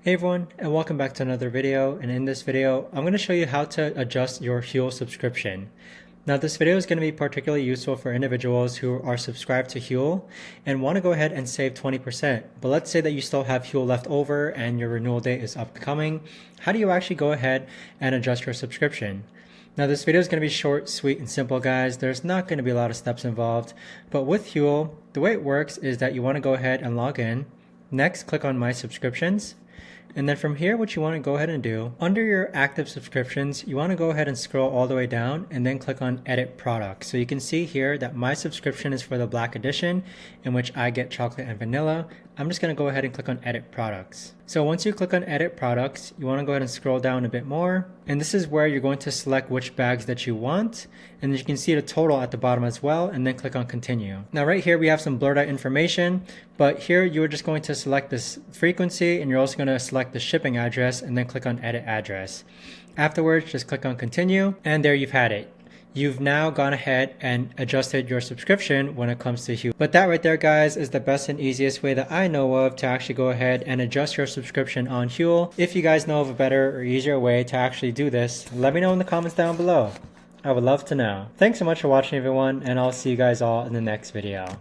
Hey everyone, and welcome back to another video. And in this video, I'm going to show you how to adjust your Huel subscription. Now this video is going to be particularly useful for individuals who are subscribed to Huel and want to go ahead and save 20%. But let's say that you still have Huel left over and your renewal date is upcoming. How do you actually go ahead and adjust your subscription? Now this video is going to be short, sweet, and simple, guys. There's not going to be a lot of steps involved. But with Huel, the way it works is that you want to go ahead and log in. Next, click on My Subscriptions. And then from here, what you want to go ahead and do, under your active subscriptions, you want to go ahead and scroll all the way down and then click on Edit Products. So you can see here that my subscription is for the Black Edition, in which I get chocolate and vanilla. I'm just going to go ahead and click on Edit Products. So once you click on Edit Products, you want to go ahead and scroll down a bit more. And this is where you're going to select which bags that you want. And you can see the total at the bottom as well, and then click on Continue. Now right here, we have some blurred out information, but here you're just going to select this frequency, and you're also going to select the shipping address and then click on Edit Address. Afterwards, just click on Continue, and there you've had it. You've now gone ahead and adjusted your subscription when it comes to Huel. But that right there, guys, is the best and easiest way that I know of to actually go ahead and adjust your subscription on Huel. If you guys know of a better or easier way to actually do this, let me know in the comments down below. I would love to know. Thanks so much for watching, everyone, and I'll see you guys all in the next video.